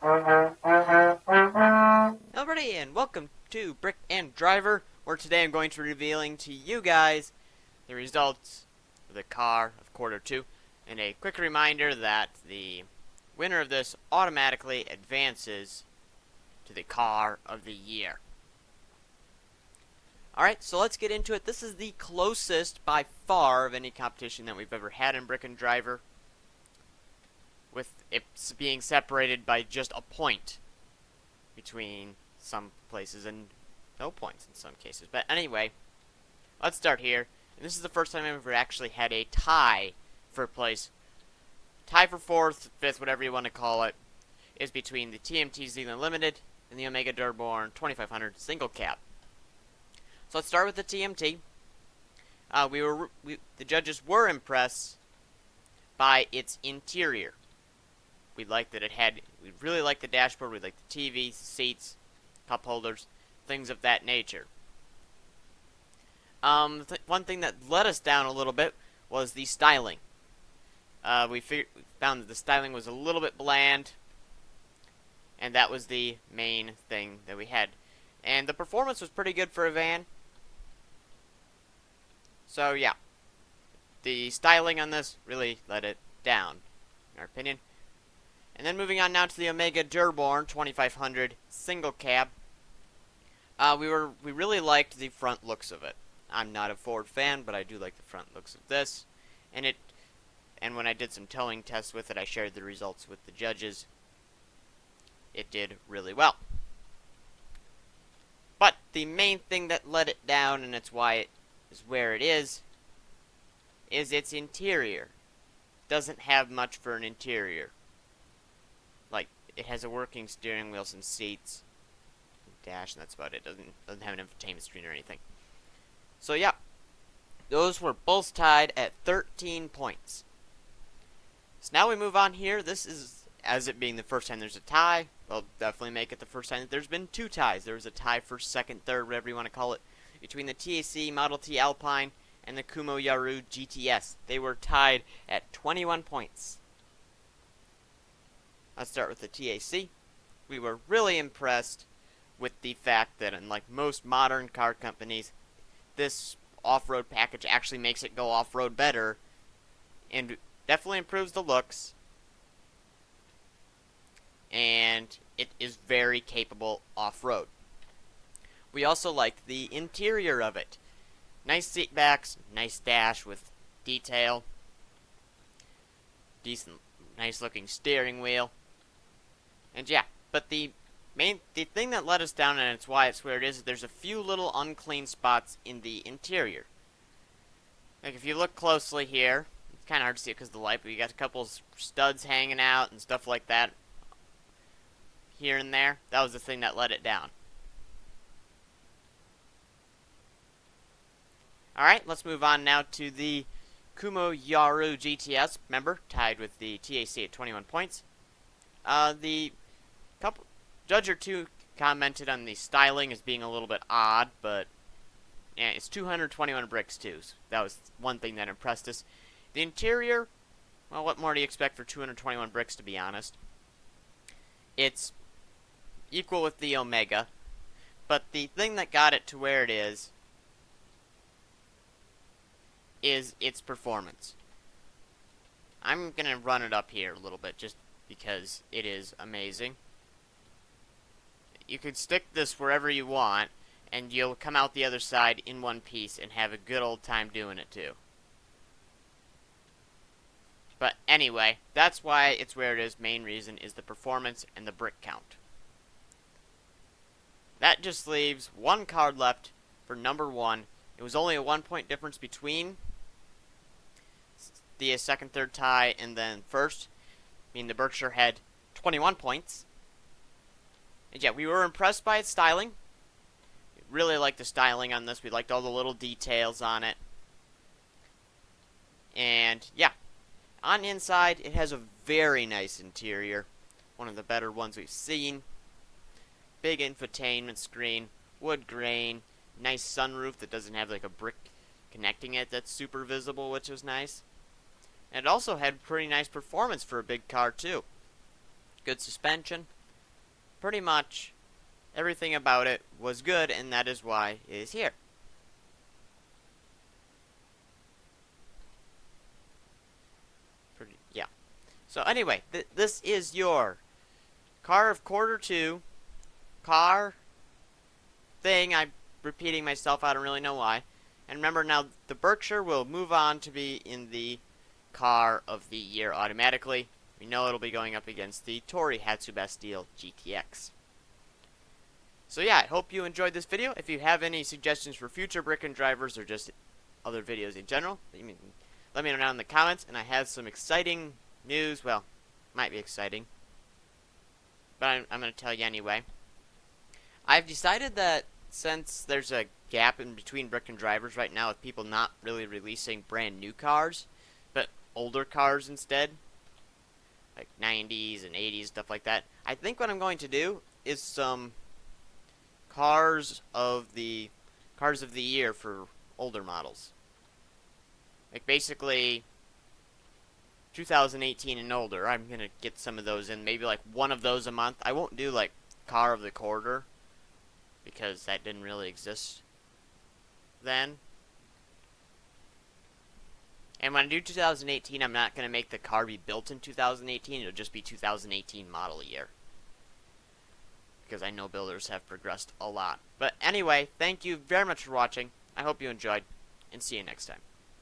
Everybody, and welcome to Brick and Driver, where today I'm going to be revealing to you guys the results of the car of quarter two, and a quick reminder that the winner of this automatically advances to the car of the year. Alright, so let's get into it. This is the closest by far of any competition that we've ever had in Brick and Driver, with it being separated by just a point between some places and no points in some cases. But anyway, let's start here. And this is the first time I've ever actually had a tie for place. Tie for fourth, fifth, whatever you want to call it, is between the TMT Zealand Limited and the Omega Dearborn 2500 single cab. So let's start with the TMT. The judges were impressed by its interior. We really liked the dashboard, we liked the TV, seats, cup holders, things of that nature. One thing that let us down a little bit was the styling. We found that the styling was a little bit bland, and that was the main thing that we had. And the performance was pretty good for a van. So yeah, the styling on this really let it down, in our opinion. And then moving on now to the Omega Dearborn 2500 single cab. We really liked the front looks of it. I'm not a Ford fan, but I do like the front looks of this. And when I did some towing tests with it, I shared the results with the judges. It did really well. But the main thing that let it down, and it's why it is where it is its interior. Doesn't have much for an interior. Like, it has a working steering wheel, some seats, dash, and that's about it. Doesn't have an infotainment screen or anything. So yeah, those were both tied at 13 points. So now we move on here. This is, as it being the first time there's a tie, we'll definitely make it the first time that there's been two ties. There was a tie for second, third, whatever you want to call it, between the TAC Model T Alpine and the Kumo Yaru GTS. They were tied at 21 points. Let's start with the TAC. We were really impressed with the fact that, unlike most modern car companies, this off-road package actually makes it go off-road better and definitely improves the looks. And it is very capable off-road. We also liked the interior of it. Nice seat backs, nice dash with detail, decent, nice looking steering wheel. And yeah, but the thing that let us down, and it's why it's where it is, there's a few little unclean spots in the interior. Like, if you look closely here, it's kind of hard to see it because of the light, but you got a couple studs hanging out and stuff like that here and there. That was the thing that let it down. Alright, let's move on now to the Kumo Yaru GTS, remember, tied with the TAC at 21 points. The judge or two commented on the styling as being a little bit odd, but yeah, it's 221 bricks too. So that was one thing that impressed us. The interior, well, what more do you expect for 221 bricks, to be honest? It's equal with the Omega, but the thing that got it to where it is its performance. I'm going to run it up here a little bit just because it is amazing. You could stick this wherever you want, and you'll come out the other side in one piece and have a good old time doing it too. But anyway, that's why it's where it is. Main reason is the performance and the brick count. That just leaves one card left for number one. It was only a 1 point difference between the second, third tie and then first. Meaning the Berkshire had 21 points. And yeah, we were impressed by its styling. We really liked the styling on this. We liked all the little details on it. And yeah, on the inside, it has a very nice interior. One of the better ones we've seen. Big infotainment screen, wood grain, nice sunroof that doesn't have like a brick connecting it that's super visible, which was nice. And it also had pretty nice performance for a big car too. Good suspension, pretty much everything about it was good, and that is why it is here. Yeah. So anyway, this is your car of quarter 2 car thing. I'm repeating myself. I don't really know why. And remember now, the Berkshire will move on to be in the car of the year automatically. We know it'll be going up against the Torii Best Deal GTX. So yeah, I hope you enjoyed this video. If you have any suggestions for future Brick drivers or just other videos in general, let me know down in the comments. And I have some exciting news. Well, might be exciting, but I'm going to tell you anyway. I've decided that since there's a gap in between Brick drivers right now with people not really releasing brand new cars, but older cars instead, like 90s and 80s, stuff like that, I think what I'm going to do is some cars of the year for older models. Like basically 2018 and older. I'm going to get some of those in, maybe like one of those a month. I won't do like car of the quarter because that didn't really exist then. And when I do 2018, I'm not going to make the car be built in 2018. It'll just be 2018 model year, because I know builders have progressed a lot. But anyway, thank you very much for watching. I hope you enjoyed, and see you next time.